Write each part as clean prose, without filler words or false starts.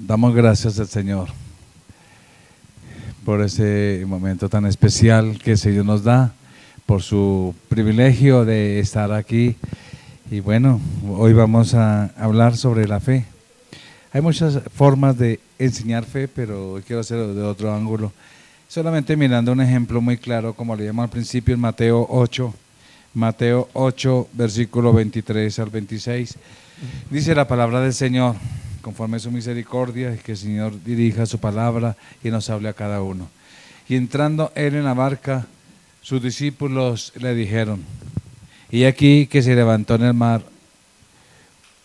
Damos gracias al Señor por ese momento tan especial que el Señor nos da, por su privilegio de estar aquí. Y bueno, hoy vamos a hablar sobre la fe. Hay muchas formas de enseñar fe, pero hoy quiero hacerlo de otro ángulo. Solamente mirando un ejemplo muy claro, como le llamo al principio en Mateo 8, versículo 23 al 26. Dice la palabra del Señor, conforme a su misericordia, y que el Señor dirija su palabra y nos hable a cada uno. Y entrando él en la barca, sus discípulos le dijeron, y aquí que se levantó en el mar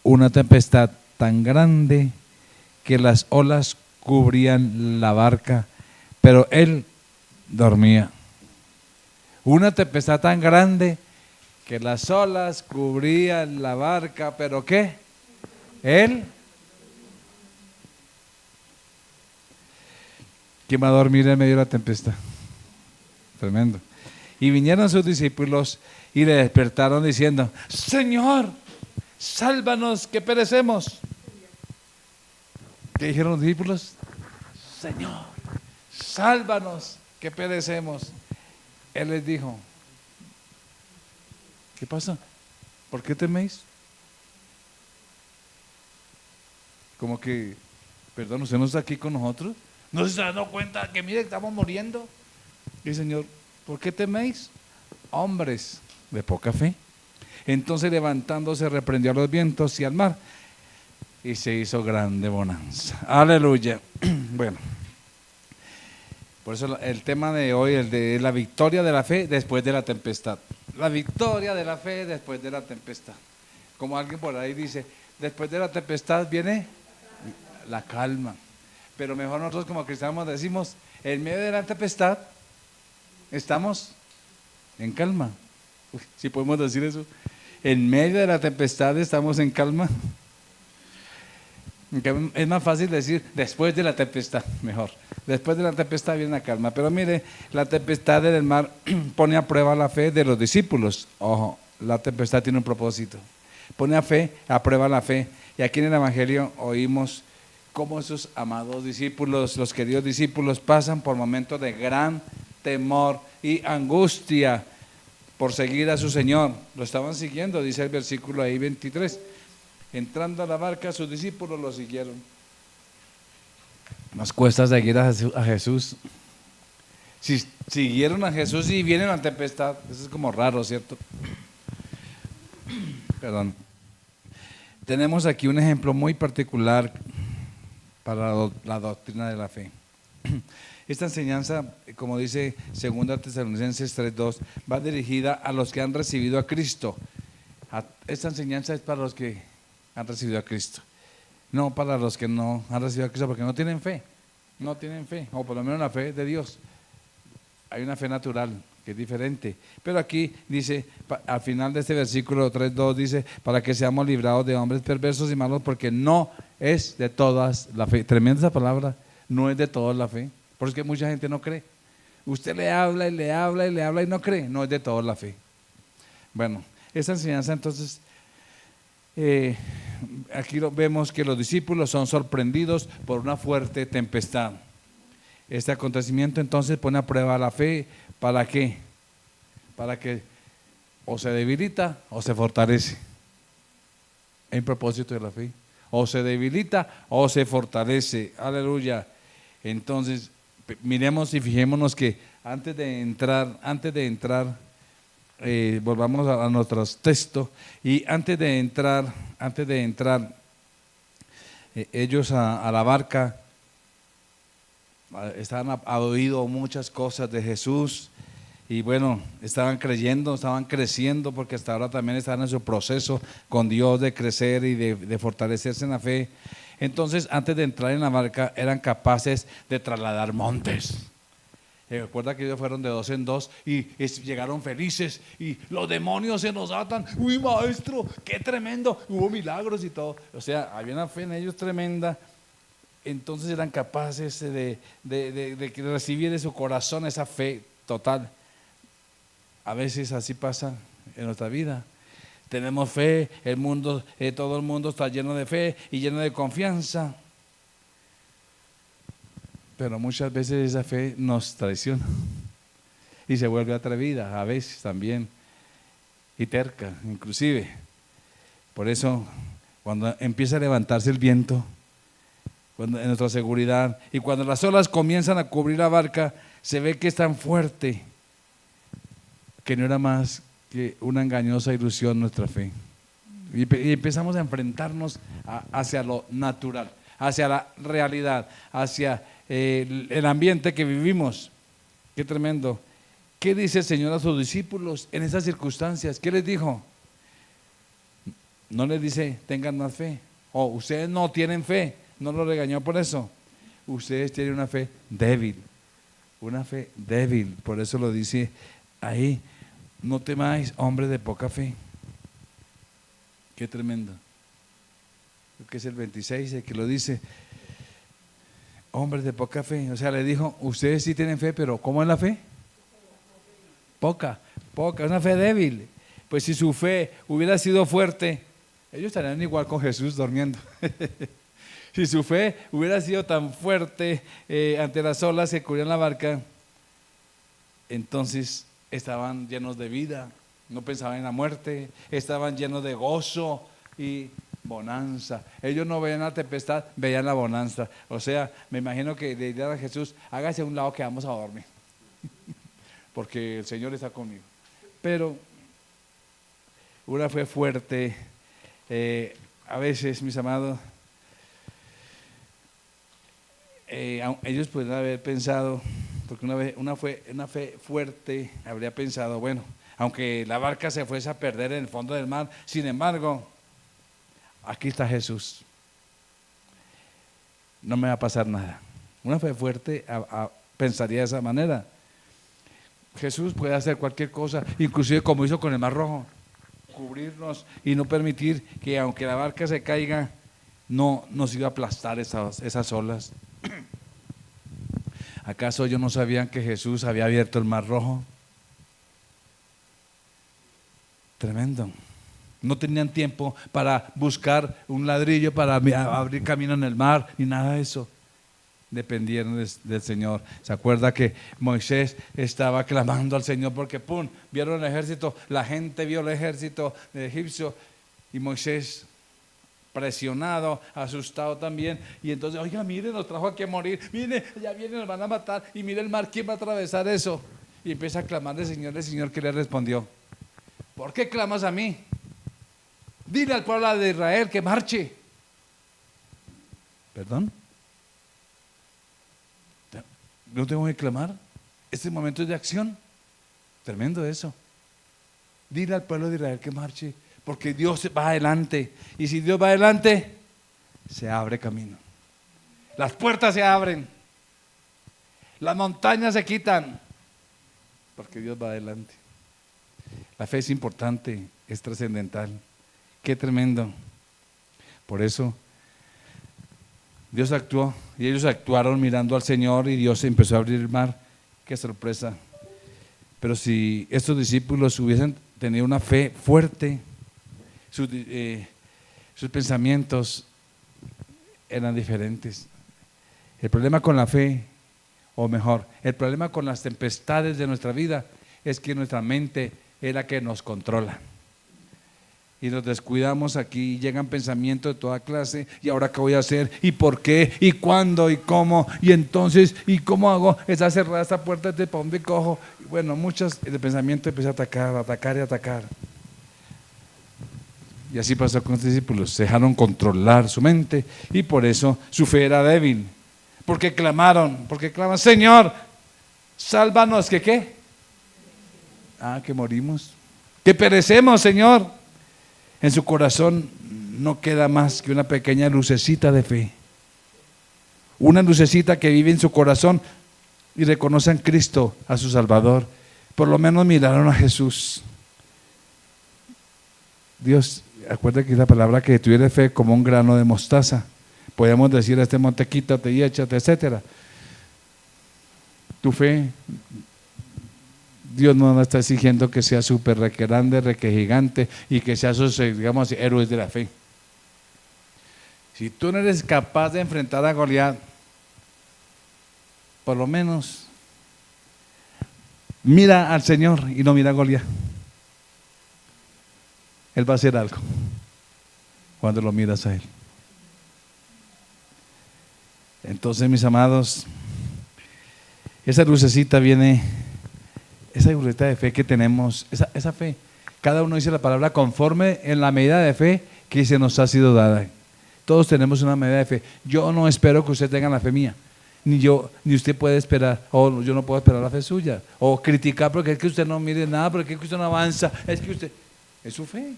una tempestad tan grande que las olas cubrían la barca, pero él dormía. Una tempestad tan grande que las olas cubrían la barca, pero ¿qué? Él. ¿Quién va a dormir en medio de la tempestad? Tremendo. Y vinieron sus discípulos y le despertaron diciendo, Señor, sálvanos que perecemos. ¿Qué dijeron los discípulos? Señor, sálvanos que perecemos. Él les dijo, ¿qué pasa? ¿Por qué teméis? Como que, perdón, ¿usted no está aquí con nosotros? ¿No se está dando cuenta que mire, estamos muriendo? Y el Señor, ¿por qué teméis? Hombres de poca fe. Entonces levantándose reprendió a los vientos y al mar y se hizo grande bonanza. Aleluya. Bueno, por eso el tema de hoy, el de la victoria de la fe después de la tempestad. La victoria de la fe después de la tempestad. Como alguien por ahí dice, después de la tempestad viene la calma. Pero mejor nosotros como cristianos decimos, en medio de la tempestad estamos en calma. Si podemos decir eso. En medio de la tempestad estamos en calma. Es más fácil decir después de la tempestad, mejor. Después de la tempestad viene la calma. Pero mire, la tempestad en el mar pone a prueba la fe de los discípulos. Ojo, la tempestad tiene un propósito. Pone a prueba la fe. Y aquí en el Evangelio oímos cómo esos amados discípulos, los queridos discípulos, pasan por momentos de gran temor y angustia por seguir a su Señor. Lo estaban siguiendo, dice el versículo ahí 23. Entrando a la barca, sus discípulos lo siguieron. Nos cuesta seguir a Jesús. Si siguieron a Jesús y viene la tempestad, eso es como raro, ¿cierto? Perdón. Tenemos aquí un ejemplo muy particular para la doctrina de la fe. Esta enseñanza, como dice 2 Tesalonicenses 3:2, va dirigida a los que han recibido a Cristo. Esta enseñanza es para los que han recibido a Cristo, no para los que no han recibido a Cristo, porque no tienen fe, o por lo menos la fe de Dios. Hay una fe natural que es diferente, pero aquí dice, al final de este versículo 3:2 dice, para que seamos librados de hombres perversos y malos, porque no es de todas la fe. Tremenda esa palabra, no es de todos la fe, porque mucha gente no cree. Usted le habla y le habla y le habla y no cree, no es de todos la fe. Bueno, esa enseñanza entonces, aquí vemos que los discípulos son sorprendidos por una fuerte tempestad. Este acontecimiento entonces pone a prueba la fe. ¿Para qué? Para que o se debilita o se fortalece. En propósito de la fe. O se debilita o se fortalece. Aleluya. Entonces, miremos y fijémonos que antes de entrar, volvamos a nuestros textos. Y antes de entrar ellos a la barca, estaban ha oído muchas cosas de Jesús y bueno, estaban creyendo, estaban creciendo, porque hasta ahora también estaban en su proceso con Dios de crecer y de fortalecerse en la fe. Entonces, antes de entrar en la barca, eran capaces de trasladar montes. Recuerda que ellos fueron de 2 en 2 y llegaron felices y los demonios se nos atan. Uy, maestro, qué tremendo, hubo milagros y todo. O sea, había una fe en ellos tremenda. Entonces eran capaces de recibir de su corazón esa fe total. A veces así pasa en nuestra vida. Tenemos fe, todo el mundo está lleno de fe y lleno de confianza. pero muchas veces esa fe nos traiciona y se vuelve atrevida, a veces también, y terca, inclusive. Por eso, cuando empieza a levantarse el viento, cuando, en nuestra seguridad, y cuando las olas comienzan a cubrir la barca, se ve que es tan fuerte que no era más que una engañosa ilusión nuestra fe. Y empezamos a enfrentarnos hacia lo natural, hacia la realidad, hacia el ambiente que vivimos. Qué tremendo. ¿Qué dice el Señor a sus discípulos en esas circunstancias? ¿Qué les dijo? No les dice, tengan más fe. O ustedes no tienen fe. No lo regañó por eso. Ustedes tienen una fe débil. Una fe débil. Por eso lo dice ahí. No temáis, hombres de poca fe. Qué tremendo. Creo que es el 26 el que lo dice. Hombres de poca fe. O sea, le dijo, ustedes sí tienen fe, pero ¿cómo es la fe? Poca, una fe débil. Pues si su fe hubiera sido fuerte, ellos estarían igual con Jesús durmiendo. Si su fe hubiera sido tan fuerte ante las olas que cubrían la barca, entonces estaban llenos de vida, no pensaban en la muerte, estaban llenos de gozo y bonanza. Ellos no veían la tempestad, veían la bonanza. O sea, me imagino que le dirían a Jesús, hágase a un lado que vamos a dormir, porque el Señor está conmigo. Pero una fe fuerte, a veces, mis amados, ellos podrían haber pensado, porque una fe fuerte habría pensado, bueno, aunque la barca se fuese a perder en el fondo del mar, sin embargo, aquí está Jesús, no me va a pasar nada. Una fe fuerte pensaría de esa manera. Jesús puede hacer cualquier cosa, inclusive como hizo con el Mar Rojo, cubrirnos y no permitir que aunque la barca se caiga, no nos iba a aplastar esas olas. ¿Acaso ellos no sabían que Jesús había abierto el Mar Rojo? Tremendo. No tenían tiempo para buscar un ladrillo para abrir camino en el mar, ni nada de eso. Dependieron del Señor. ¿Se acuerda que Moisés estaba clamando al Señor porque ¡pum! Vieron el ejército, la gente vio el ejército de egipcio y Moisés presionado, asustado también, y entonces, oiga, mire, nos trajo aquí a morir, mire, ya vienen, nos van a matar, y mire el mar, ¿quién va a atravesar eso? Y empieza a clamar al Señor que le respondió, ¿por qué clamas a mí? Dile al pueblo de Israel que marche. ¿Perdón? ¿No tengo que clamar? Este momento es de acción. Tremendo eso. Dile al pueblo de Israel que marche, porque Dios va adelante. Y si Dios va adelante, se abre camino. Las puertas se abren. Las montañas se quitan, porque Dios va adelante. La fe es importante, es trascendental. Qué tremendo. Por eso Dios actuó y ellos actuaron mirando al Señor y Dios empezó a abrir el mar. Qué sorpresa. Pero si estos discípulos hubiesen tenido una fe fuerte, sus pensamientos eran diferentes. El problema con la fe, o mejor, el problema con las tempestades de nuestra vida es que nuestra mente es la que nos controla. Y nos descuidamos aquí, llegan pensamientos de toda clase, y ahora qué voy a hacer, y por qué, y cuándo, y cómo, y entonces, y cómo hago, está cerrada esta puerta, ¿para dónde cojo? Y bueno, el pensamiento empieza a atacar. Y así pasó con los discípulos, se dejaron controlar su mente, y por eso su fe era débil, porque claman, Señor, sálvanos, ¿que qué? Que morimos, que perecemos, Señor. En su corazón no queda más que una pequeña lucecita de fe. Una lucecita que vive en su corazón y reconocen a Cristo, a su Salvador. Por lo menos miraron a Jesús. Dios, acuérdate que la palabra que tuviera fe como un grano de mostaza. Podemos decir a este monte, quítate y échate, etcétera. Tu fe, Dios no nos está exigiendo que sea súper grande, gigante y que sea esos, digamos, héroes de la fe. Si tú no eres capaz de enfrentar a Goliat, por lo menos mira al Señor y no mira a Goliat. Él va a hacer algo cuando lo miras a Él. Entonces, mis amados, esa lucecita viene, esa lucecita de fe que tenemos, esa fe, cada uno dice la palabra conforme en la medida de fe que se nos ha sido dada. Todos tenemos una medida de fe. Yo no espero que usted tenga la fe mía, ni usted puede esperar, o yo no puedo esperar la fe suya, o criticar porque es que usted no mire nada, porque es que usted no avanza, es que usted, es su fe.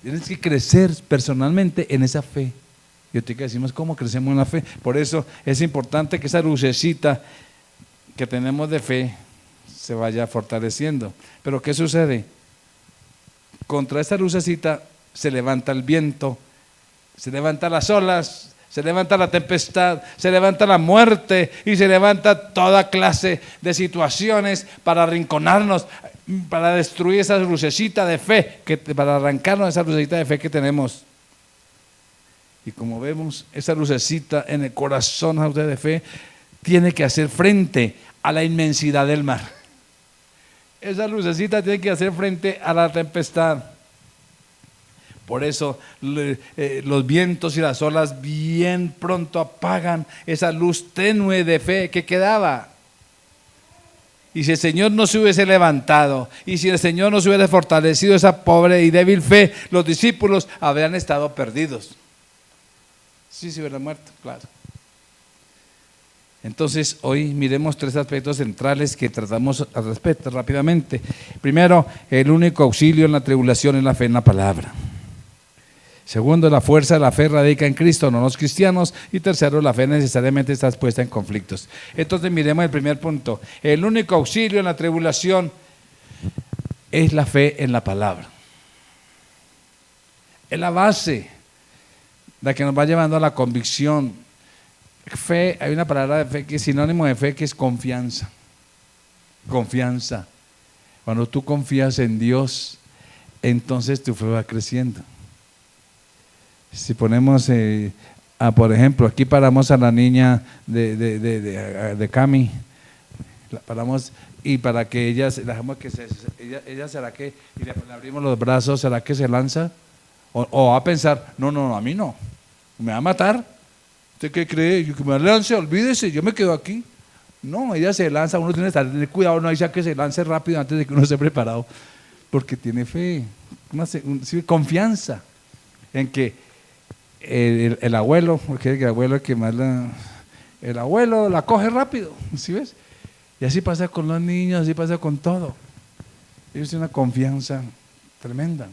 Tienes que crecer personalmente en esa fe. Y ahorita decimos cómo crecemos en la fe. Por eso es importante que esa lucecita que tenemos de fe se vaya fortaleciendo. Pero ¿qué sucede? Contra esa lucecita se levanta el viento, se levantan las olas, se levanta la tempestad, se levanta la muerte y se levanta toda clase de situaciones para arrinconarnos, para destruir esa lucecita de fe, para arrancarnos esa lucecita de fe que tenemos. Y como vemos, esa lucecita en el corazón de fe tiene que hacer frente a la inmensidad del mar. Esa lucecita tiene que hacer frente a la tempestad. Por eso los vientos y las olas bien pronto apagan esa luz tenue de fe que quedaba. Y si el Señor no se hubiese levantado, y si el Señor no se hubiese fortalecido esa pobre y débil fe, los discípulos habrían estado perdidos. Sí, se hubieran muerto, claro. Entonces, hoy miremos tres aspectos centrales que tratamos al respecto rápidamente. Primero, el único auxilio en la tribulación es la fe en la palabra. Segundo, la fuerza de la fe radica en Cristo, no en los cristianos. Y tercero, la fe necesariamente está expuesta en conflictos. Entonces, miremos el primer punto. El único auxilio en la tribulación es la fe en la palabra. Es la base, la que nos va llevando a la convicción. Fe, hay una palabra de fe que es sinónimo de fe, que es confianza. Confianza. Cuando tú confías en Dios, entonces tu fe va creciendo. Si ponemos, por ejemplo, aquí paramos a la niña de Cami, la paramos, y para que ella, dejamos que ella será que, y le abrimos los brazos, ¿será que se lanza? O va a pensar, no, a mí no, me va a matar. ¿Usted qué cree? Que me lance, olvídese, yo me quedo aquí. No, ella se lanza, uno tiene que tener cuidado, no dice que se lance rápido antes de que uno esté preparado, porque tiene fe, confianza en que el abuelo, porque el abuelo que más el abuelo la coge rápido, ¿sí ves? Y así pasa con los niños, así pasa con todo. Ellos tienen una confianza tremenda.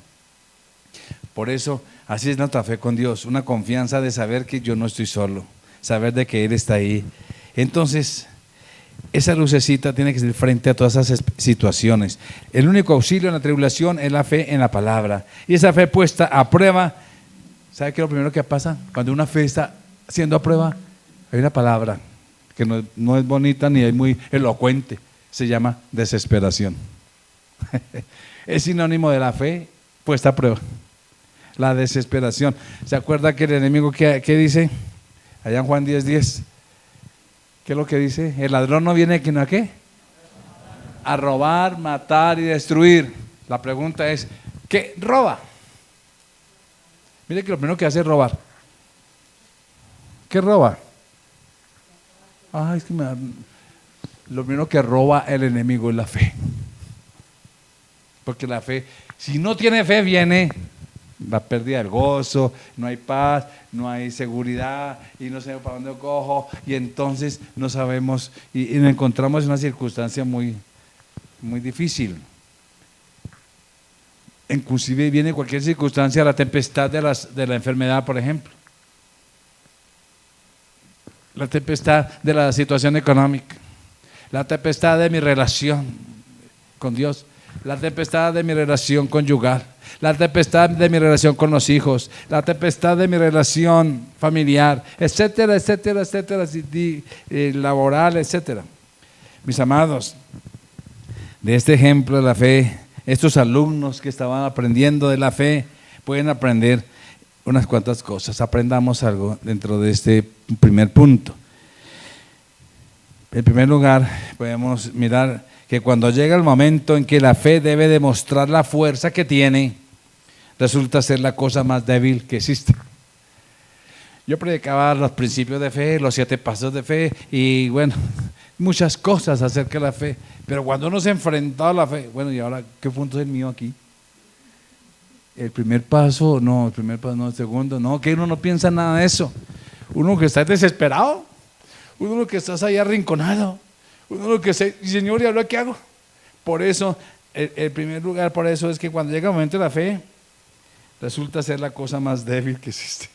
Por eso, así es nuestra fe con Dios, una confianza de saber que yo no estoy solo, saber de que Él está ahí. Entonces, esa lucecita tiene que ser frente a todas esas situaciones. El único auxilio en la tribulación es la fe en la palabra. Y esa fe puesta a prueba, ¿sabe qué es lo primero que pasa? Cuando una fe está siendo a prueba, hay una palabra que no es bonita ni es muy elocuente, se llama desesperación. Es sinónimo de la fe puesta a prueba. La desesperación. ¿Se acuerda que el enemigo qué dice? Allá en Juan 10:10. ¿Qué es lo que dice? El ladrón no viene ¿a qué? A robar, matar y destruir. La pregunta es, ¿qué roba? Mire que lo primero que hace es robar. ¿Qué roba? Es que lo primero que roba el enemigo es la fe. Porque la fe, si no tiene fe, viene la pérdida del gozo, no hay paz, no hay seguridad y no sabemos para dónde cojo, y entonces no sabemos y nos encontramos en una circunstancia muy, muy difícil. Inclusive viene cualquier circunstancia, la tempestad de la enfermedad, por ejemplo, la tempestad de la situación económica, la tempestad de mi relación con Dios, la tempestad de mi relación conyugal, la tempestad de mi relación con los hijos, la tempestad de mi relación familiar, etcétera, etcétera, etcétera, laboral, etcétera. Mis amados, de este ejemplo de la fe, estos alumnos que estaban aprendiendo de la fe pueden aprender unas cuantas cosas. Aprendamos algo dentro de este primer punto. En primer lugar, podemos mirar que cuando llega el momento en que la fe debe demostrar la fuerza que tiene, resulta ser la cosa más débil que existe. Yo predicaba los principios de fe, los 7 pasos de fe y bueno, muchas cosas acerca de la fe, pero cuando uno se enfrenta a la fe, bueno, y ahora, ¿qué punto es el mío aquí? El primer paso, no, el segundo, no, que uno no piensa nada de eso. Uno que está desesperado, uno que está ahí arrinconado, uno que se, Señor, ¿y ahora qué hago? Por eso, el primer lugar, por eso es que cuando llega el momento de la fe, resulta ser la cosa más débil que existe.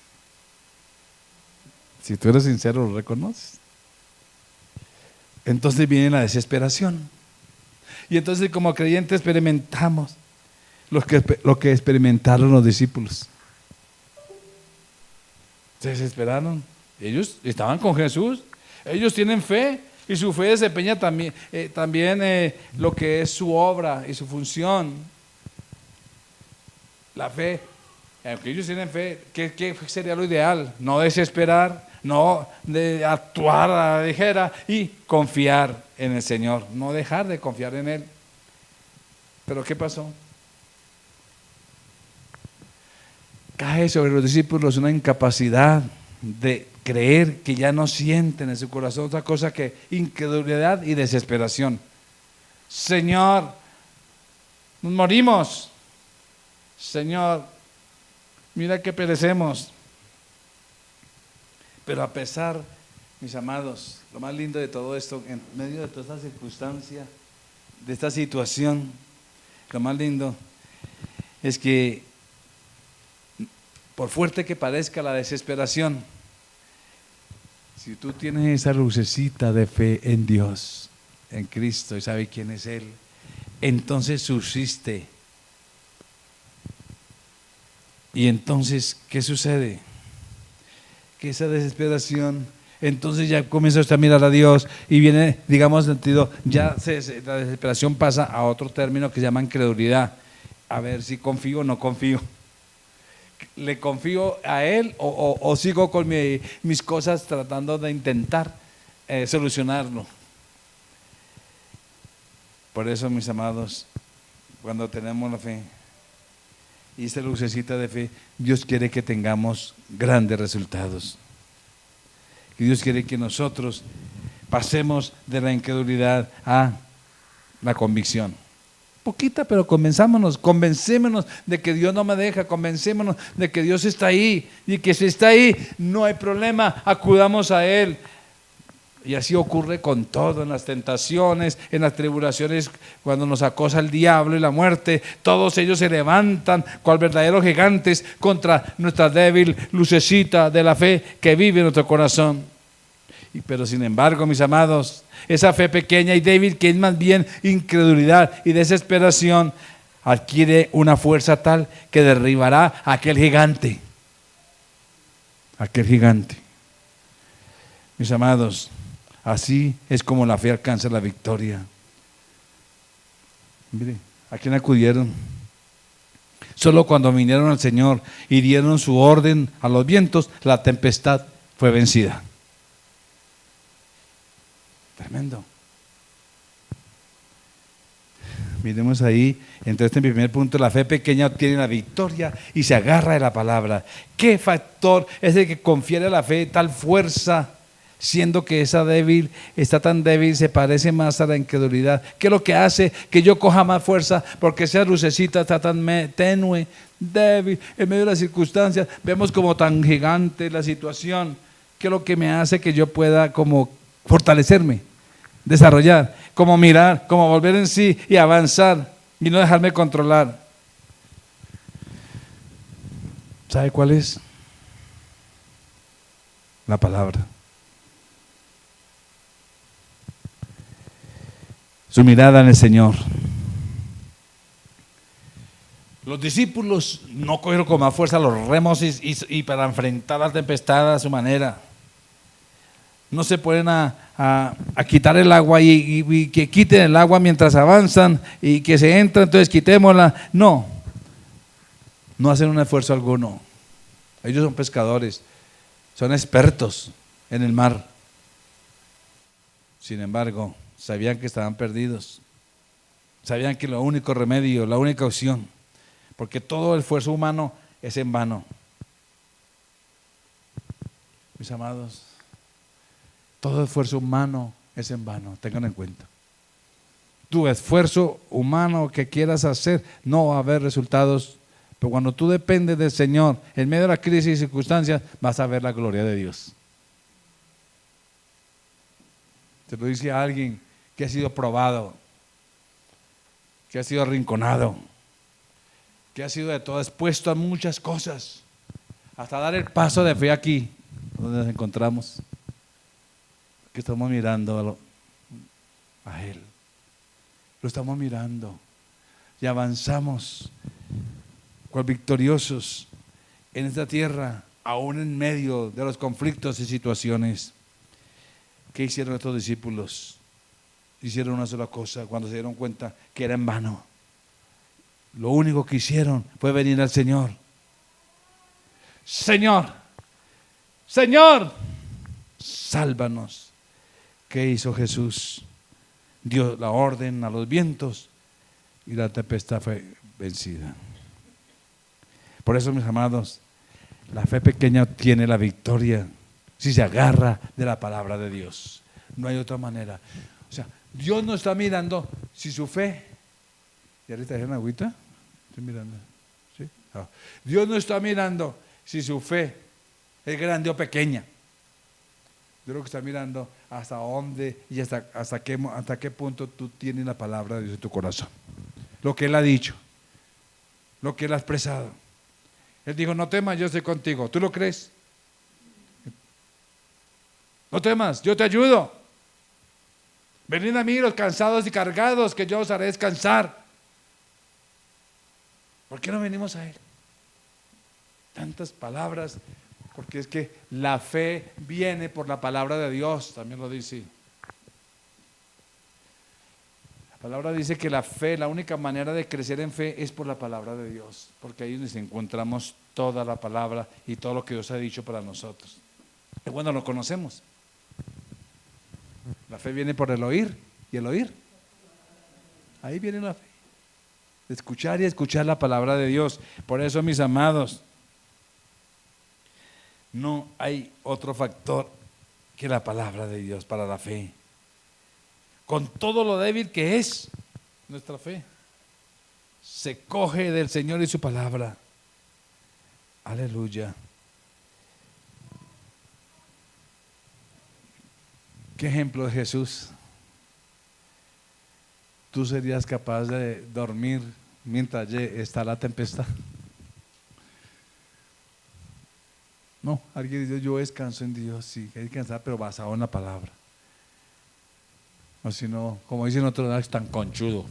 Si tú eres sincero, lo reconoces. Entonces viene la desesperación. Y entonces como creyentes experimentamos lo que experimentaron los discípulos. Se desesperaron. Ellos estaban con Jesús. Ellos tienen fe y su fe desempeña también, lo que es su obra y su función. La fe, aunque ellos tienen fe, ¿qué sería lo ideal? No desesperar, no de actuar a la ligera y confiar en el Señor, no dejar de confiar en Él. Pero ¿qué pasó? Cae sobre los discípulos una incapacidad de creer, que ya no sienten en su corazón otra cosa que incredulidad y desesperación. Señor, nos morimos. Señor, mira que perecemos. Pero a pesar, mis amados, lo más lindo de todo esto, en medio de toda esta circunstancia, de esta situación, lo más lindo es que, por fuerte que parezca la desesperación, si tú tienes esa lucecita de fe en Dios, en Cristo, y sabes quién es Él, entonces subsiste. Y entonces, ¿qué sucede? Que esa desesperación, entonces ya comienza usted a mirar a Dios y viene, digamos, sentido, la desesperación pasa a otro término que se llama incredulidad. A ver si confío o no confío. ¿Le confío a Él o sigo con mis cosas tratando de intentar solucionarlo? Por eso, mis amados, cuando tenemos la fe y esa lucecita de fe, Dios quiere que tengamos grandes resultados. Y Dios quiere que nosotros pasemos de la incredulidad a la convicción. Poquita, pero convencémonos de que Dios no me deja, convencémonos de que Dios está ahí y que si está ahí no hay problema, acudamos a Él. Y así ocurre con todo, en las tentaciones, en las tribulaciones, cuando nos acosa el diablo y la muerte, todos ellos se levantan cual verdaderos gigantes contra nuestra débil lucecita de la fe que vive en nuestro corazón. Pero sin embargo, mis amados, esa fe pequeña y débil, que es más bien incredulidad y desesperación, adquiere una fuerza tal que derribará a aquel gigante. Aquel gigante. Mis amados, así es como la fe alcanza la victoria. Mire, ¿a quién acudieron? Solo cuando vinieron al Señor y dieron su orden a los vientos, la tempestad fue vencida. Tremendo. Miremos ahí, entonces en primer punto, la fe pequeña obtiene la victoria y se agarra de la palabra. ¿Qué factor es el que confiere a la fe tal fuerza, siendo que esa débil, está tan débil, se parece más a la incredulidad? ¿Qué es lo que hace que yo coja más fuerza? Porque esa lucecita está tan tenue, débil, en medio de las circunstancias, vemos como tan gigante la situación. ¿Qué es lo que me hace que yo pueda como fortalecerme, desarrollar, como mirar, como volver en sí y avanzar y no dejarme controlar? ¿Sabe cuál es? La palabra. Su mirada en el Señor. Los discípulos no cogieron con más fuerza los remos y para enfrentar la tempestad a su manera. No se ponen a quitar el agua y que quiten el agua mientras avanzan y que se entra, entonces quitémosla. No hacen un esfuerzo alguno. Ellos son pescadores, son expertos en el mar. Sin embargo, sabían que estaban perdidos. Sabían que lo único remedio, la única opción, porque todo el esfuerzo humano es en vano. Mis amados, todo esfuerzo humano es en vano, tengan en cuenta. Tu esfuerzo humano que quieras hacer, no va a haber resultados, pero cuando tú dependes del Señor, en medio de la crisis y circunstancias, vas a ver la gloria de Dios. Te lo dice a alguien que ha sido probado, que ha sido arrinconado, que ha sido de todo expuesto a muchas cosas, hasta dar el paso de fe aquí, donde nos encontramos, que estamos mirando a Él, lo estamos mirando y avanzamos cual victoriosos en esta tierra, aún en medio de los conflictos y situaciones. ¿Qué hicieron estos discípulos? Hicieron una sola cosa cuando se dieron cuenta que era en vano. Lo único que hicieron fue venir al Señor. Señor, Señor, sálvanos. ¿Qué hizo Jesús? Dio la orden a los vientos y la tempestad fue vencida. Por eso, mis amados, la fe pequeña obtiene la victoria si se agarra de la palabra de Dios. No hay otra manera. O sea, Dios no está mirando si su fe. ¿Ya le trajeron agüita? Estoy mirando. ¿Sí? Ah. Dios no está mirando si su fe es grande o pequeña. Dios lo que está mirando hasta dónde y hasta qué punto tú tienes la palabra de Dios en tu corazón. Lo que Él ha dicho, lo que Él ha expresado. Él dijo: no temas, yo estoy contigo. ¿Tú lo crees? No temas, yo te ayudo. Venid a mí los cansados y cargados, que yo os haré descansar. ¿Por qué no venimos a Él? Tantas palabras, porque es que la fe viene por la palabra de Dios, también lo dice. La palabra dice que la fe, la única manera de crecer en fe es por la palabra de Dios, porque ahí nos encontramos toda la palabra y todo lo que Dios ha dicho para nosotros. Y bueno, lo conocemos. La fe viene por el oír, y el oír. Ahí viene la fe. Escuchar y escuchar la palabra de Dios. Por eso, mis amados, no hay otro factor que la palabra de Dios para la fe. Con todo lo débil que es nuestra fe, se coge del Señor y su palabra. Aleluya. ¿Qué ejemplo de Jesús? ¿Tú serías capaz de dormir mientras está la tempestad? No, alguien dice: yo descanso en Dios. Sí, hay que descansar, pero basado en la palabra. O si no, como dicen otros, es tan conchudo.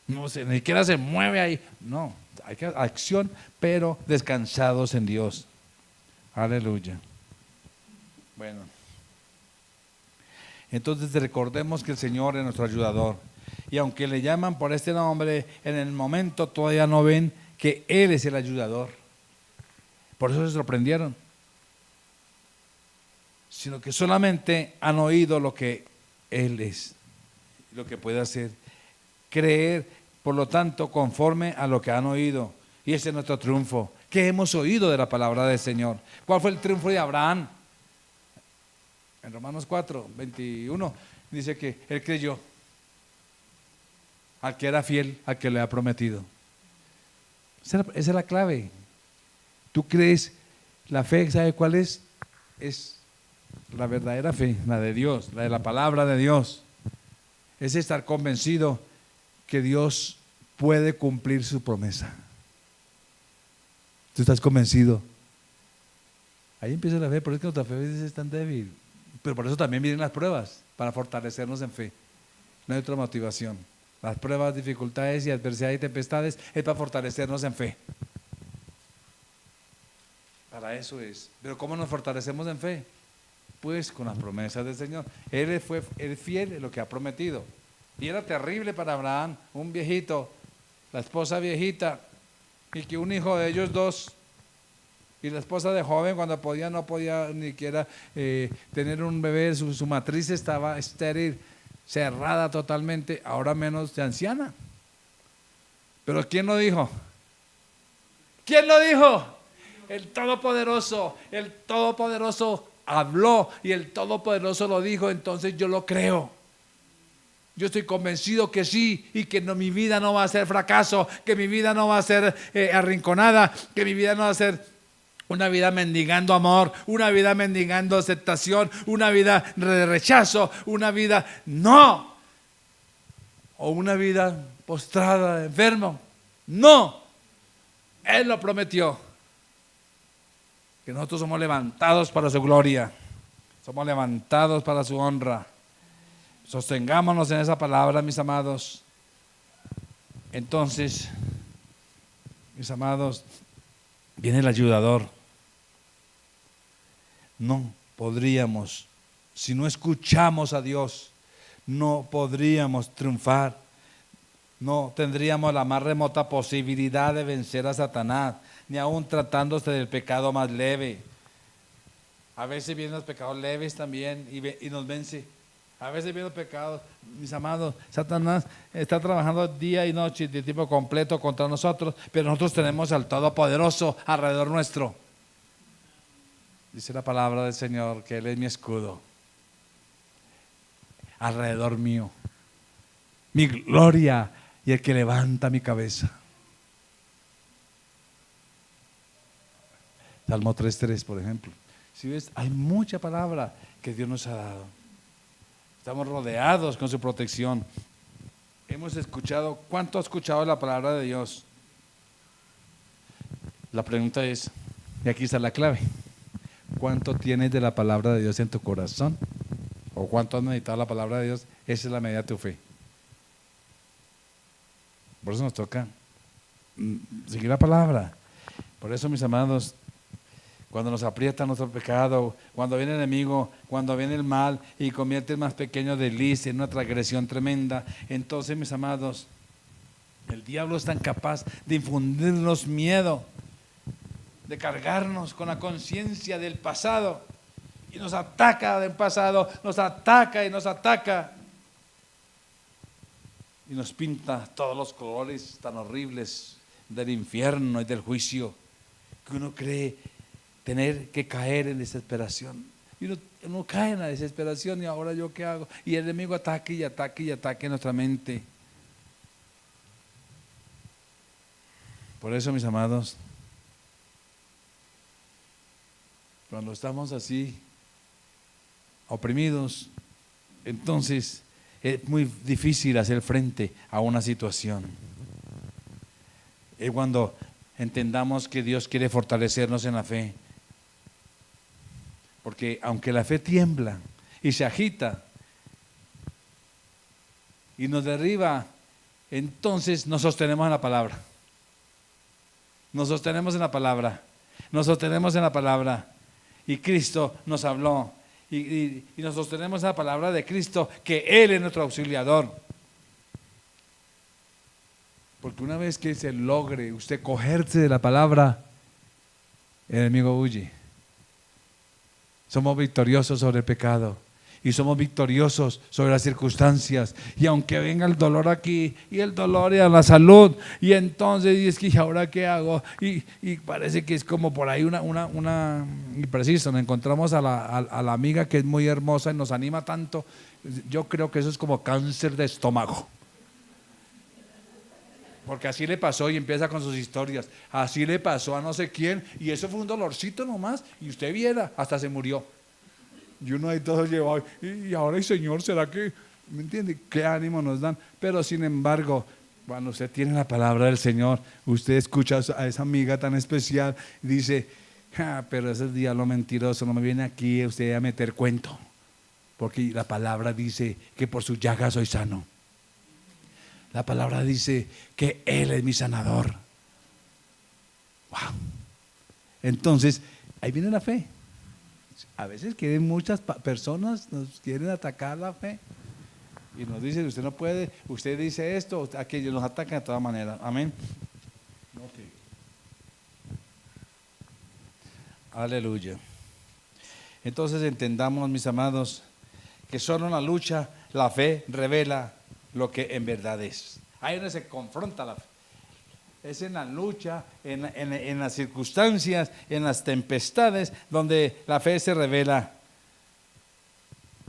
No sé, ni siquiera se mueve ahí. No, hay que acción, pero descansados en Dios. Aleluya. Bueno. Entonces recordemos que el Señor es nuestro ayudador. Y aunque le llaman por este nombre, en el momento todavía no ven que Él es el ayudador. Por eso se sorprendieron. Sino que solamente han oído lo que Él es, lo que puede hacer. Creer, por lo tanto, conforme a lo que han oído. Y ese es nuestro triunfo. ¿Qué hemos oído de la palabra del Señor? ¿Cuál fue el triunfo de Abraham? En Romanos 4, 21 dice que él creyó al que era fiel, al que le ha prometido. Esa es la clave. Tú crees, la fe, ¿sabe cuál es? Es la verdadera fe, la de Dios, la de la palabra de Dios. Es estar convencido que Dios puede cumplir su promesa. ¿Tú estás convencido? Ahí empieza la fe, por eso es que nuestra fe es tan débil. Pero por eso también vienen las pruebas, para fortalecernos en fe. No hay otra motivación. Las pruebas, dificultades y adversidades y tempestades es para fortalecernos en fe. Para eso es. Pero ¿cómo nos fortalecemos en fe? Pues con las promesas del Señor. Él fue fiel en lo que ha prometido. Y era terrible para Abraham, un viejito, la esposa viejita, y que un hijo de ellos dos Y la esposa de joven, cuando podía, no podía ni siquiera tener un bebé, su matriz estaba estéril, cerrada totalmente, ahora menos de anciana. Pero ¿quién lo dijo? ¿Quién lo dijo? El Todopoderoso habló y el Todopoderoso lo dijo, entonces yo lo creo. Yo estoy convencido que sí, y que no, mi vida no va a ser fracaso, que mi vida no va a ser arrinconada, que mi vida no va a ser una vida mendigando amor, una vida mendigando aceptación, una vida de rechazo, una vida no, o una vida postrada, enfermo. No, Él lo prometió, que nosotros somos levantados para su gloria, somos levantados para su honra. Sostengámonos en esa palabra, mis amados. Entonces, mis amados, viene el ayudador. No podríamos, si no escuchamos a Dios, no podríamos triunfar. No tendríamos la más remota posibilidad de vencer a Satanás, ni aún tratándose del pecado más leve. A veces vienen los pecados leves también y nos vence. A veces vienen los pecados, mis amados, Satanás está trabajando día y noche de tiempo completo contra nosotros, pero nosotros tenemos al Todopoderoso alrededor nuestro. Dice la palabra del Señor que Él es mi escudo alrededor mío, mi gloria y el que levanta mi cabeza. Salmo 3:3, por ejemplo. Si ves, hay mucha palabra que Dios nos ha dado. Estamos rodeados con su protección. Hemos escuchado, ¿cuánto ha escuchado la palabra de Dios? La pregunta es, y aquí está la clave, ¿cuánto tienes de la palabra de Dios en tu corazón? ¿O cuánto has meditado la palabra de Dios? Esa es la medida de tu fe. Por eso nos toca seguir la palabra. Por eso, mis amados, cuando nos aprieta nuestro pecado, cuando viene el enemigo, cuando viene el mal y convierte el más pequeño desliz en una transgresión tremenda, entonces, mis amados, el diablo es tan capaz de infundirnos miedo, de cargarnos con la conciencia del pasado, y nos ataca del pasado, nos ataca y nos ataca, y nos pinta todos los colores tan horribles del infierno y del juicio, que uno cree tener que caer en desesperación. Y uno cae en la desesperación, y ahora yo qué hago, y el enemigo ataque y ataque y ataque en nuestra mente. Por eso, mis amados, cuando estamos así oprimidos, entonces es muy difícil hacer frente a una situación. Es cuando entendamos que Dios quiere fortalecernos en la fe. Porque aunque la fe tiembla y se agita y nos derriba, entonces nos sostenemos en la palabra. Nos sostenemos en la palabra. Nos sostenemos en la palabra. Y Cristo nos habló. Y nos sostenemos en la palabra de Cristo, que Él es nuestro auxiliador. Porque una vez que se logre usted cogerse de la palabra, el enemigo huye. Somos victoriosos sobre el pecado y somos victoriosos sobre las circunstancias. Y aunque venga el dolor aquí y el dolor y a la salud, y entonces y es que ¿ahora qué hago? Y parece que es como por ahí y preciso, nos encontramos a la amiga que es muy hermosa y nos anima tanto. Yo creo que eso es como cáncer de estómago. Porque así le pasó, y empieza con sus historias. Así le pasó a no sé quién, y eso fue un dolorcito nomás, y usted viera, hasta se murió. Y uno ahí todo llevado, y ahora el Señor, ¿será que? ¿Me entiende? ¿Qué ánimo nos dan? Pero sin embargo, cuando usted tiene la palabra del Señor, usted escucha a esa amiga tan especial y dice, pero ese es diablo mentiroso, no me viene aquí usted a meter cuento. Porque la palabra dice que por su llaga soy sano. La palabra dice que Él es mi sanador. Wow. Entonces, ahí viene la fe. A veces quieren muchas personas, nos quieren atacar la fe. Y nos dicen, usted no puede, usted dice esto, aquello, nos atacan de todas maneras. Amén. Okay. Aleluya. Entonces entendamos, mis amados, que solo en la lucha la fe revela lo que en verdad es. Ahí donde se confronta la fe. Es en la lucha, en las circunstancias, en las tempestades, donde la fe se revela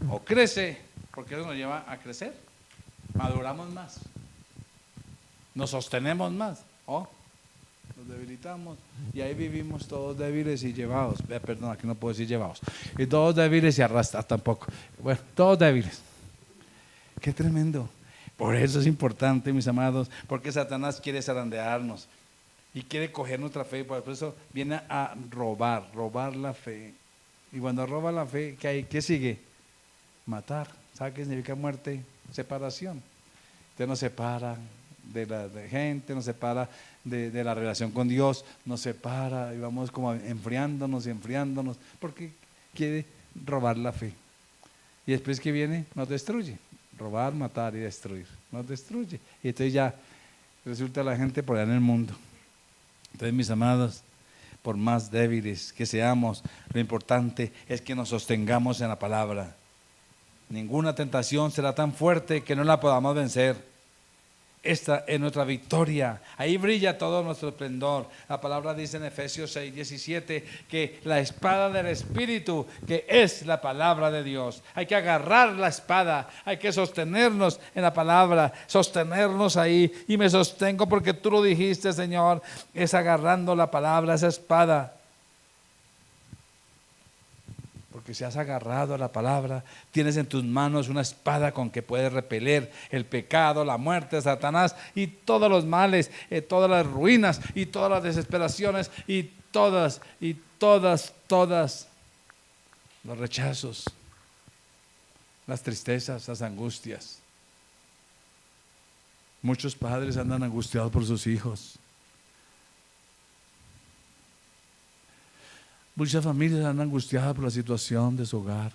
o crece, porque eso nos lleva a crecer. Maduramos más, nos sostenemos más, o nos debilitamos, y ahí vivimos todos débiles y llevados. Perdón, aquí no puedo decir llevados. Y todos débiles y arrastrados tampoco. Bueno, todos débiles. Qué tremendo. Por eso es importante, mis amados, porque Satanás quiere zarandearnos y quiere coger nuestra fe. Por eso viene a robar la fe. Y cuando roba la fe, ¿qué sigue? Matar. ¿Sabe qué significa muerte? Separación. Usted nos separa de la gente, nos separa de la relación con Dios, nos separa y vamos como enfriándonos, porque quiere robar la fe. Y después que viene, nos destruye. Robar, matar y destruir. Nos destruye. Y entonces ya resulta la gente por allá en el mundo. Entonces, mis amados, por más débiles que seamos, lo importante es que nos sostengamos en la palabra. Ninguna tentación será tan fuerte que no la podamos vencer. Esta es nuestra victoria. Ahí brilla todo nuestro esplendor. La palabra dice en Efesios 6:17 que la espada del Espíritu, que es la palabra de Dios. Hay que agarrar la espada, hay que sostenernos en la palabra, sostenernos ahí. Y me sostengo porque tú lo dijiste, Señor, es agarrando la palabra, esa espada. Porque si has agarrado a la palabra, tienes en tus manos una espada con que puedes repeler el pecado, la muerte, Satanás y todos los males, todas las ruinas y todas las desesperaciones y todas los rechazos, las tristezas, las angustias. Muchos padres andan angustiados por sus hijos. Muchas familias andan angustiadas por la situación de su hogar.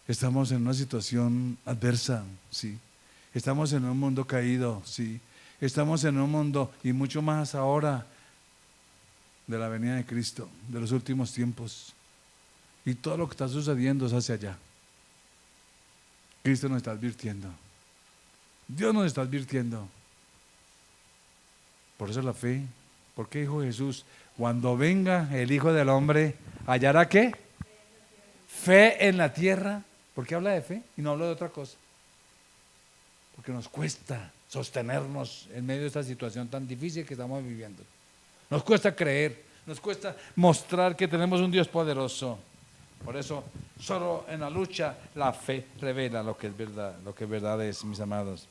Estamos en una situación adversa, sí. Estamos en un mundo caído, sí. Estamos en un mundo, y mucho más ahora, de la venida de Cristo, de los últimos tiempos. Y todo lo que está sucediendo es hacia allá. Cristo nos está advirtiendo. Dios nos está advirtiendo. Por eso la fe. ¿Por qué dijo Jesús? Cuando venga el Hijo del Hombre, ¿hallará qué? Fe en la tierra. ¿Por qué habla de fe y no habla de otra cosa? Porque nos cuesta sostenernos en medio de esta situación tan difícil que estamos viviendo. Nos cuesta creer, nos cuesta mostrar que tenemos un Dios poderoso. Por eso, solo en la lucha la fe revela lo que es verdad es, mis amados.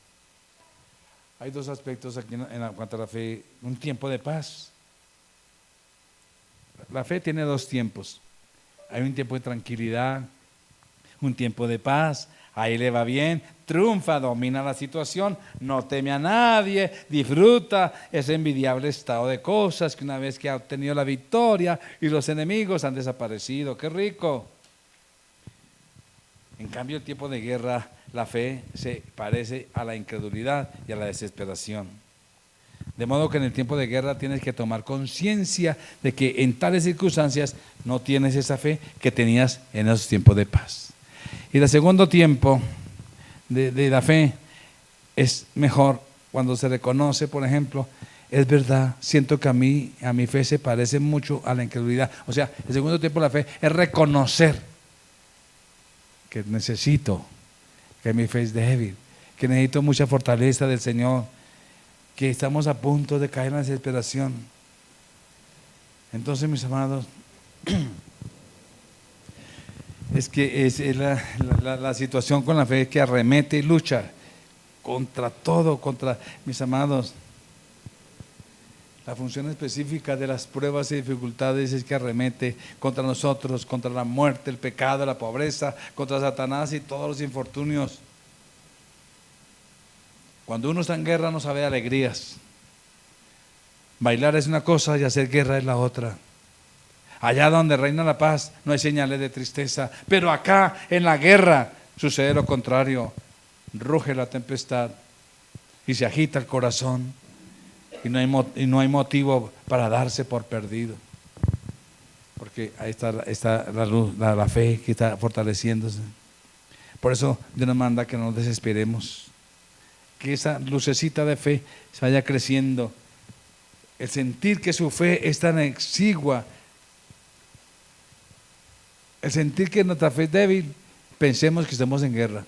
Hay dos aspectos aquí en cuanto a la fe. Un tiempo de paz. La fe tiene dos tiempos. Hay un tiempo de tranquilidad, un tiempo de paz. Ahí le va bien, triunfa, domina la situación, no teme a nadie, disfruta ese envidiable estado de cosas que una vez que ha obtenido la victoria y los enemigos han desaparecido. ¡Qué rico! En cambio, el tiempo de guerra, la fe se parece a la incredulidad y a la desesperación. De modo que en el tiempo de guerra tienes que tomar conciencia de que en tales circunstancias no tienes esa fe que tenías en esos tiempos de paz. Y el segundo tiempo de la fe es mejor cuando se reconoce, por ejemplo, es verdad, siento que a mi fe se parece mucho a la incredulidad. O sea, el segundo tiempo de la fe es reconocer que necesito, que mi fe es débil, que necesito mucha fortaleza del Señor, que estamos a punto de caer en la desesperación. Entonces, mis amados, es que es la situación con la fe que arremete y lucha contra todo, contra, mis amados. La función específica de las pruebas y dificultades es que arremete contra nosotros, contra la muerte, el pecado, la pobreza, contra Satanás y todos los infortunios. Cuando uno está en guerra no sabe de alegrías. Bailar es una cosa y hacer guerra es la otra. Allá donde reina la paz no hay señales de tristeza, pero acá en la guerra sucede lo contrario. Ruge la tempestad y se agita el corazón. y no hay motivo para darse por perdido. Porque ahí está la luz, la fe que está fortaleciéndose. Por eso Dios nos manda que no nos desesperemos, que esa lucecita de fe se vaya creciendo. El sentir que su fe es tan exigua, el sentir que nuestra fe es débil, pensemos que estamos en guerra.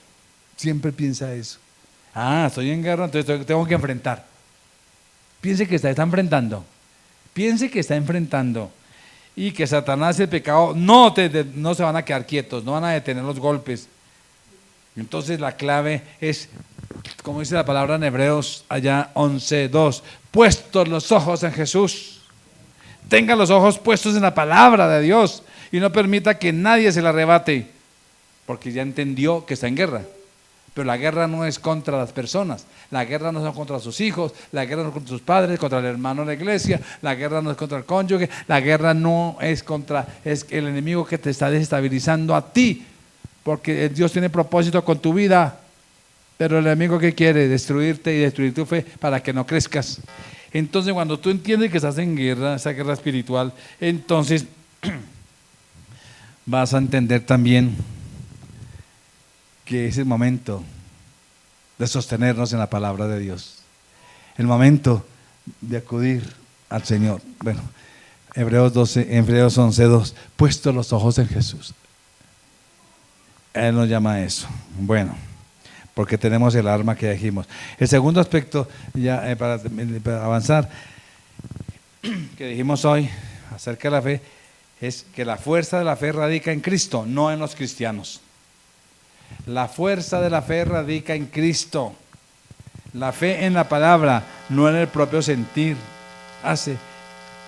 Siempre piensa eso. Estoy en guerra, entonces tengo que enfrentar. Piense que está enfrentando. Piense que está enfrentando. Y que Satanás y el pecado no se van a quedar quietos, no van a detener los golpes. Entonces la clave es, como dice la palabra en Hebreos allá 11:2, puestos los ojos en Jesús. Tenga los ojos puestos en la palabra de Dios y no permita que nadie se la arrebate, porque ya entendió que está en guerra. Pero la guerra no es contra las personas, la guerra no es contra sus hijos, la guerra no es contra sus padres, contra el hermano de la iglesia, la guerra no es contra el cónyuge, la guerra no es es el enemigo que te está desestabilizando a ti, porque Dios tiene propósito con tu vida, pero el enemigo que quiere destruirte y destruir tu fe para que no crezcas. Entonces cuando tú entiendes que estás en guerra, esa guerra espiritual, entonces vas a entender también que es el momento de sostenernos en la palabra de Dios, el momento de acudir al Señor. Bueno, Hebreos 11:2, puestos los ojos en Jesús. Él nos llama a eso. Bueno, porque tenemos el arma que dijimos. El segundo aspecto, ya para avanzar, que dijimos hoy acerca de la fe, es que la fuerza de la fe radica en Cristo, no en los cristianos. La fuerza de la fe radica en Cristo. La fe en la palabra, no en el propio sentir, hace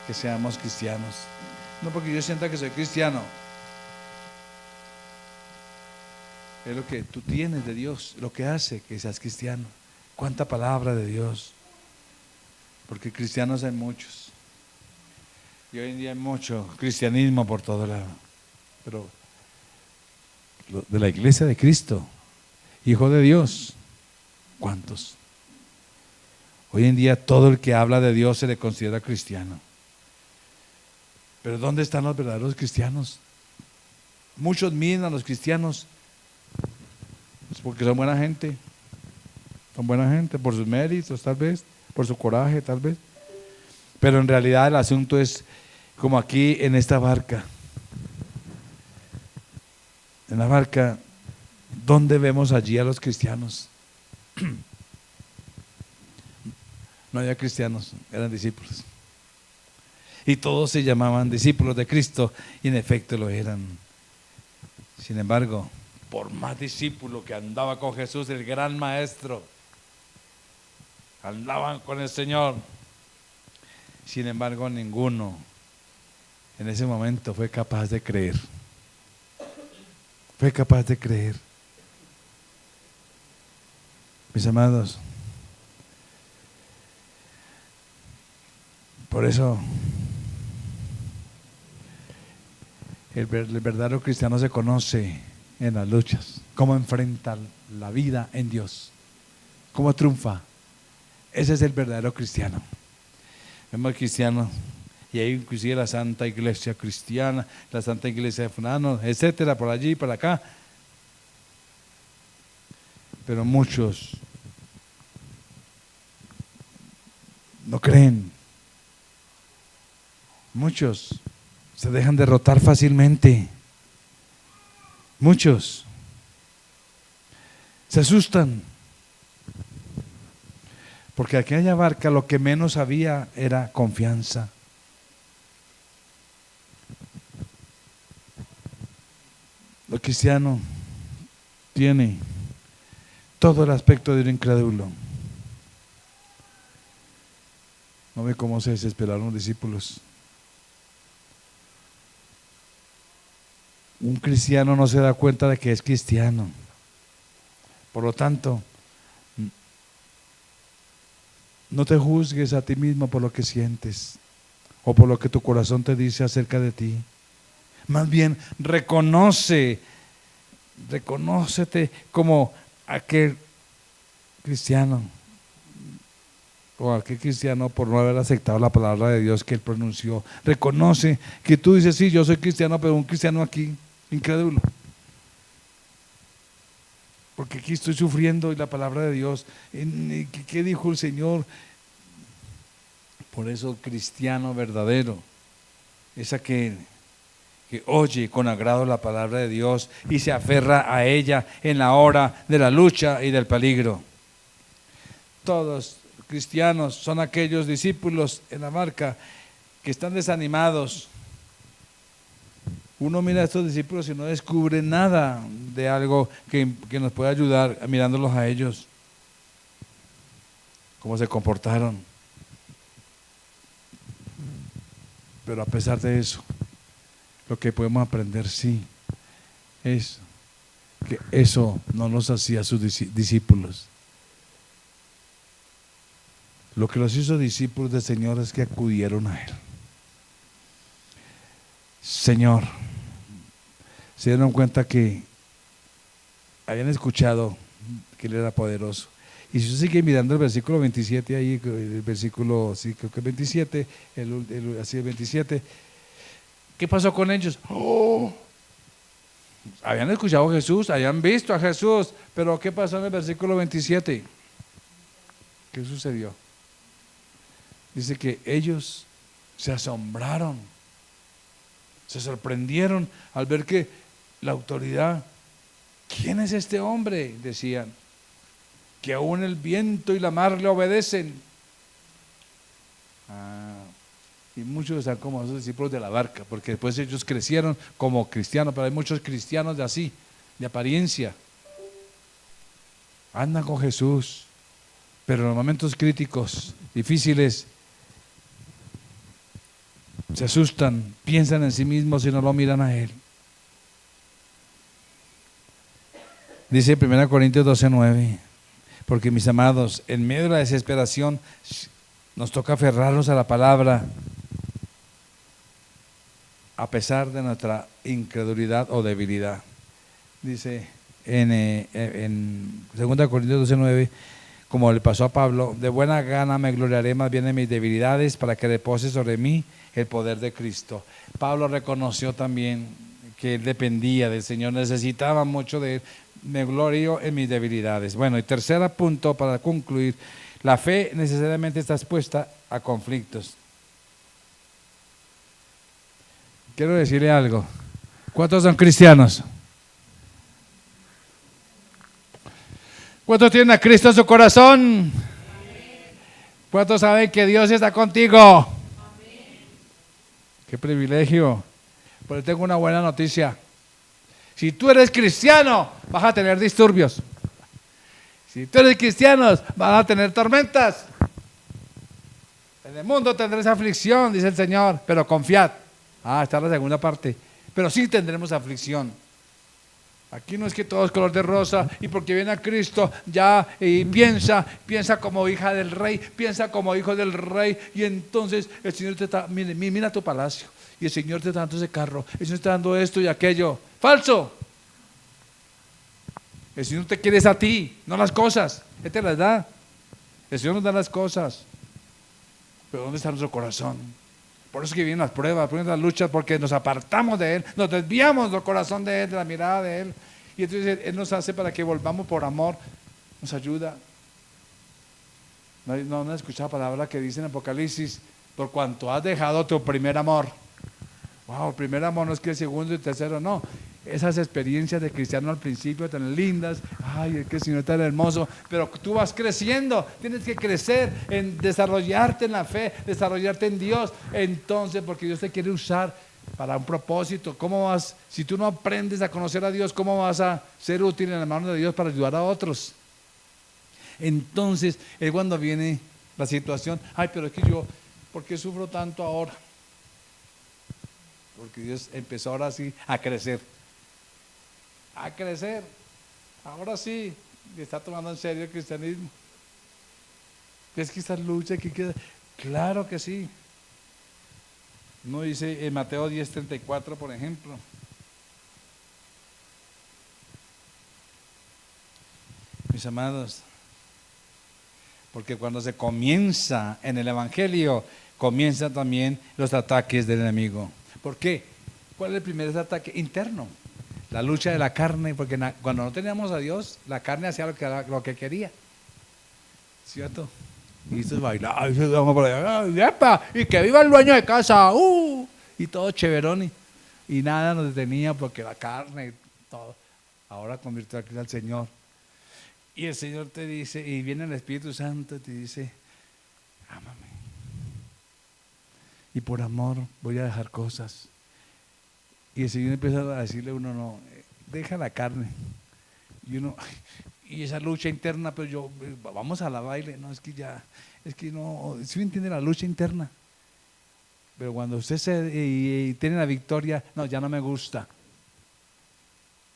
que seamos cristianos. No porque yo sienta que soy cristiano. Es lo que tú tienes de Dios, lo que hace que seas cristiano. Cuánta palabra de Dios. Porque cristianos hay muchos. Y hoy en día hay mucho cristianismo por todo lado. Pero de la iglesia de Cristo, hijo de Dios, ¿cuántos? Hoy en día todo el que habla de Dios se le considera cristiano. Pero ¿dónde están los verdaderos cristianos? Muchos miran a los cristianos porque son buena gente. Son buena gente por sus méritos tal vez, por su coraje tal vez. Pero en realidad el asunto es como aquí en esta barca. En la barca, ¿dónde vemos allí a los cristianos? No había cristianos, eran discípulos. Y todos se llamaban discípulos de Cristo, y en efecto lo eran. Sin embargo, por más discípulo que andaba con Jesús, el gran maestro, andaban con el Señor. Sin embargo, ninguno en ese momento fue capaz de creer. Fue capaz de creer. Mis amados, por eso el verdadero cristiano se conoce en las luchas, cómo enfrenta la vida en Dios, cómo triunfa. Ese es el verdadero cristiano. Vemos cristianos, y hay inclusive la Santa Iglesia Cristiana, la Santa Iglesia de Fulano, etcétera, por allí, por acá. Pero muchos no creen. Muchos se dejan derrotar fácilmente. Muchos se asustan. Porque aquella barca lo que menos había era confianza. El cristiano tiene todo el aspecto de un incrédulo. ¿No ve cómo se desesperaron los discípulos? Un cristiano no se da cuenta de que es cristiano. Por lo tanto, no te juzgues a ti mismo por lo que sientes o por lo que tu corazón te dice acerca de ti. Más bien, reconócete como aquel cristiano o aquel cristiano por no haber aceptado la palabra de Dios que él pronunció. Reconoce que tú dices, sí, yo soy cristiano, pero un cristiano aquí, incrédulo. Porque aquí estoy sufriendo y la palabra de Dios, ¿qué dijo el Señor? Por eso cristiano verdadero es aquel que oye con agrado la palabra de Dios y se aferra a ella en la hora de la lucha y del peligro. Todos cristianos son aquellos discípulos en la barca que están desanimados. Uno mira a estos discípulos y no descubre nada de algo que nos pueda ayudar mirándolos a ellos, cómo se comportaron. Pero a pesar de eso, lo que podemos aprender sí es que eso no los hacía sus discípulos. Lo que los hizo discípulos del Señor es que acudieron a Él. Señor, se dieron cuenta que habían escuchado que Él era poderoso. Y si usted sigue mirando el versículo 27 ahí, el versículo, sí, creo que 27, así el 27, ¿qué pasó con ellos? ¡Oh! Habían escuchado a Jesús, habían visto a Jesús, pero ¿qué pasó en el versículo 27? ¿Qué sucedió? Dice que ellos se asombraron, se sorprendieron al ver que la autoridad, ¿quién es este hombre?, decían, que aún el viento y la mar le obedecen. Y muchos están como esos discípulos de la barca, porque después ellos crecieron como cristianos, pero hay muchos cristianos de así, de apariencia. Andan con Jesús, pero en los momentos críticos, difíciles, se asustan, piensan en sí mismos y no lo miran a Él. Dice 1 Corintios 12:9, porque mis amados, en medio de la desesperación, nos toca aferrarnos a la palabra, a pesar de nuestra incredulidad o debilidad. Dice en 2 Corintios 12:9, como le pasó a Pablo, de buena gana me gloriaré más bien en mis debilidades para que repose sobre mí el poder de Cristo. Pablo reconoció también que él dependía del Señor, necesitaba mucho de Él. Me glorio en mis debilidades. Bueno, y tercer punto para concluir, la fe necesariamente está expuesta a conflictos. Quiero decirle algo. ¿Cuántos son cristianos? ¿Cuántos tienen a Cristo en su corazón? ¿Cuántos saben que Dios está contigo? Qué privilegio. Pero tengo una buena noticia. Si tú eres cristiano, vas a tener disturbios. Si tú eres cristiano, vas a tener tormentas. En el mundo tendréis aflicción, dice el Señor, pero confiad. Está la segunda parte. Pero sí tendremos aflicción. Aquí no es que todo es color de rosa y porque viene a Cristo ya piensa como hija del rey, piensa como hijo del rey, y entonces el Señor te está, mira tu palacio, y el Señor te está dando ese carro, el Señor te está dando esto y aquello. ¡Falso! El Señor te quiere a ti, no las cosas. Él te las da. El Señor nos da las cosas. Pero ¿dónde está nuestro corazón? Por eso es que vienen las pruebas, vienen las luchas, porque nos apartamos de Él, nos desviamos del corazón de Él, de la mirada de Él. Y entonces Él nos hace para que volvamos por amor, nos ayuda. No han escuchado la palabra que dice en Apocalipsis, por cuanto has dejado tu primer amor. Wow, el primer amor no es que el segundo y el tercero, no. Esas experiencias de cristiano al principio tan lindas, es que el Señor es tan hermoso, pero tú vas creciendo, tienes que crecer en desarrollarte en la fe, desarrollarte en Dios. Entonces, porque Dios te quiere usar para un propósito. ¿Cómo vas? Si tú no aprendes a conocer a Dios, ¿cómo vas a ser útil en las manos de Dios para ayudar a otros? Entonces, es cuando viene la situación, pero es que yo, ¿por qué sufro tanto ahora? Porque Dios empezó ahora sí a crecer. Ahora sí, está tomando en serio el cristianismo. ¿Es que esta lucha que queda? Claro que sí. No dice en Mateo 10:34, por ejemplo. Mis amados, Porque cuando se comienza en el Evangelio, comienzan también los ataques del enemigo. ¿Por qué? ¿Cuál es el primer ataque? Interno. La lucha de la carne, porque cuando no teníamos a Dios, la carne hacía lo que quería. ¿Cierto? Y esto es bailar, y vamos por allá, ¡epa! Y que viva el dueño de casa, y todo chéverón, y nada nos detenía porque la carne, todo. Ahora convirtió aquí al Señor. Y el Señor te dice, y viene el Espíritu Santo y te dice, ámame. Y por amor voy a dejar cosas. Y el Señor empieza a decirle a uno, no, deja la carne. Y uno, y esa lucha interna, pero yo, vamos a la baile, no, es que no, ¿sí me entiende la lucha interna? Pero cuando usted tiene la victoria, no, ya no me gusta.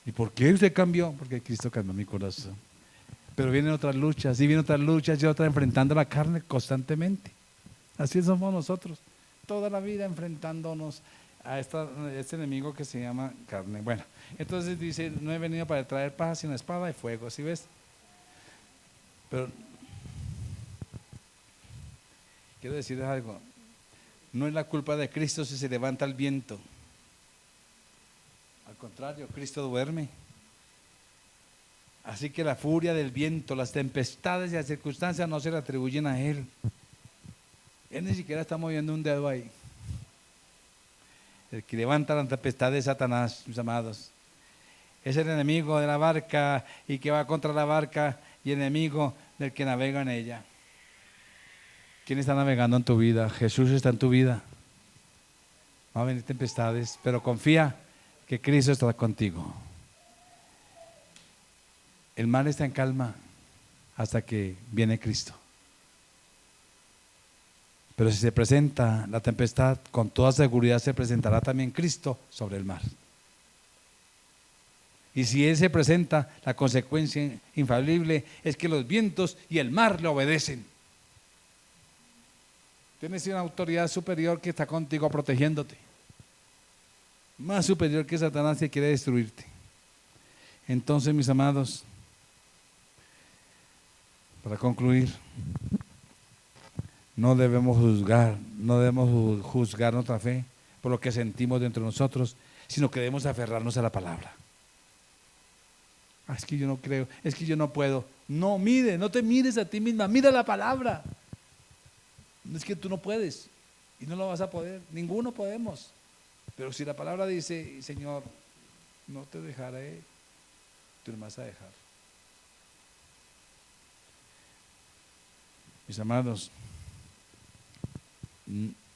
¿Y por qué usted cambió? Porque Cristo cambió mi corazón. Pero vienen otras luchas, y vienen otras luchas, y otras enfrentando la carne constantemente. Así somos nosotros, toda la vida enfrentándonos a este enemigo que se llama carne. Bueno, entonces dice, no he venido para traer paz sino espada y fuego, ¿sí ves? Pero quiero decirles algo, no es la culpa de Cristo si se levanta el viento. Al contrario, Cristo duerme. Así que la furia del viento, las tempestades y las circunstancias no se le atribuyen a Él. Él ni siquiera está moviendo un dedo ahí. El que levanta la tempestad es Satanás, mis amados. Es el enemigo de la barca y que va contra la barca y enemigo del que navega en ella. ¿Quién está navegando en tu vida? Jesús está en tu vida. Va a venir tempestades, pero confía que Cristo está contigo. El mar está en calma hasta que viene Cristo. Pero si se presenta la tempestad, con toda seguridad se presentará también Cristo sobre el mar. Y si Él se presenta, la consecuencia infalible es que los vientos y el mar le obedecen. Tienes una autoridad superior que está contigo protegiéndote. Más superior que Satanás que quiere destruirte. Entonces, mis amados, para concluir, no debemos juzgar nuestra fe por lo que sentimos dentro de nosotros, sino que debemos aferrarnos a la palabra. Es que yo no creo, es que yo no puedo. No, no te mires a ti misma, mira la palabra. No es que tú no puedes y no lo vas a poder, ninguno podemos. Pero si la palabra dice, Señor, no te dejaré, tú no me vas a dejar. Mis amados,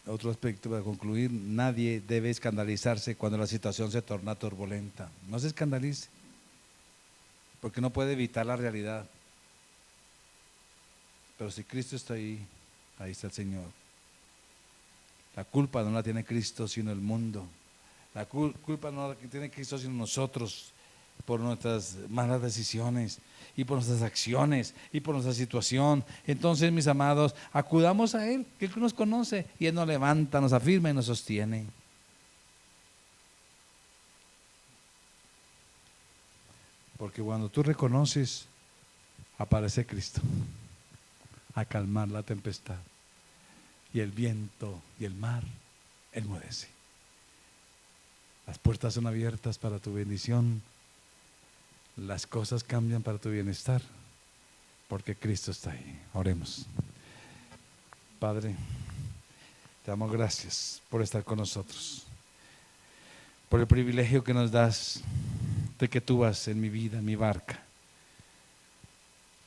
otro aspecto para concluir, nadie debe escandalizarse cuando la situación se torna turbulenta. No se escandalice, porque no puede evitar la realidad. Pero si Cristo está ahí, ahí está el Señor. La culpa no la tiene Cristo sino el mundo. La culpa no la tiene Cristo sino nosotros, por nuestras malas decisiones y por nuestras acciones y por nuestra situación. Entonces, mis amados, acudamos a Él, que Él nos conoce y Él nos levanta, nos afirma y nos sostiene. Porque cuando tú reconoces, aparece Cristo a calmar la tempestad y el viento y el mar enmudece. Las puertas son abiertas para tu bendición. Las cosas cambian para tu bienestar, porque Cristo está ahí. Oremos. Padre, te damos gracias por estar con nosotros, por el privilegio que nos das de que tú vas en mi vida, en mi barca.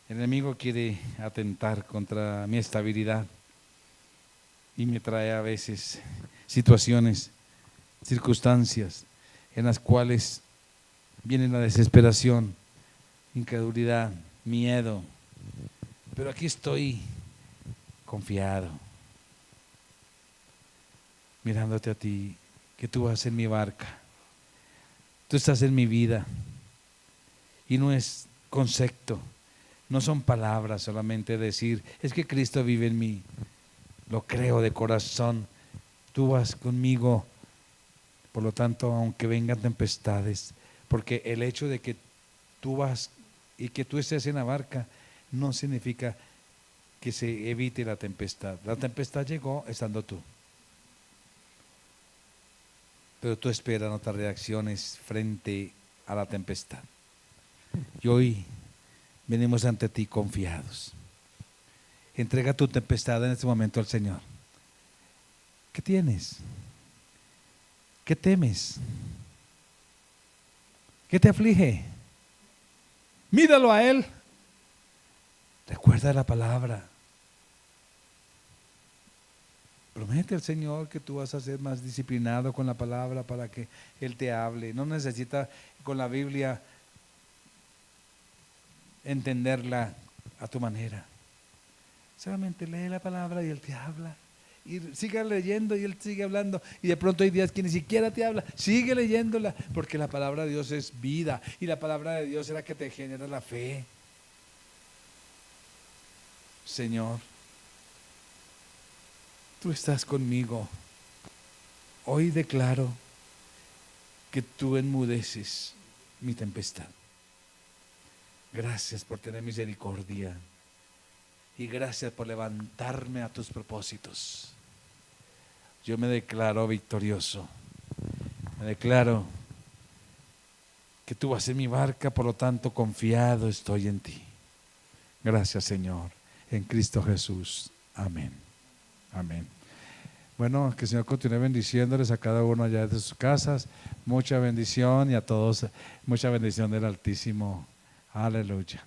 El enemigo quiere atentar contra mi estabilidad y me trae a veces situaciones, circunstancias en las cuales viene la desesperación, incredulidad, miedo. Pero aquí estoy confiado, mirándote a ti, que tú vas en mi barca, tú estás en mi vida. Y no es concepto, no son palabras solamente decir, es que Cristo vive en mí. Lo creo de corazón, tú vas conmigo. Por lo tanto, aunque vengan tempestades, porque el hecho de que tú vas y que tú estés en la barca no significa que se evite la tempestad. La tempestad llegó estando tú. Pero tú esperas otras reacciones frente a la tempestad. Y hoy venimos ante ti confiados. Entrega tu tempestad en este momento al Señor. ¿Qué tienes? ¿Qué temes? ¿Qué te aflige? Míralo a Él. Recuerda la palabra. Promete al Señor que tú vas a ser más disciplinado con la palabra para que Él te hable. No necesita con la Biblia entenderla a tu manera. Solamente lee la palabra y Él te habla. Y siga leyendo y Él sigue hablando. Y de pronto hay días que ni siquiera te habla. Sigue leyéndola, porque la palabra de Dios es vida. Y la palabra de Dios es la que te genera la fe. Señor, tú estás conmigo. Hoy declaro que tú enmudeces mi tempestad. Gracias por tener misericordia. Y gracias por levantarme a tus propósitos. Yo me declaro victorioso. Me declaro que tú vas a ser mi barca, por lo tanto confiado estoy en ti. Gracias, Señor, en Cristo Jesús. Amén. Amén. Bueno, que el Señor continúe bendiciéndoles a cada uno allá de sus casas. Mucha bendición y a todos, mucha bendición del Altísimo. Aleluya.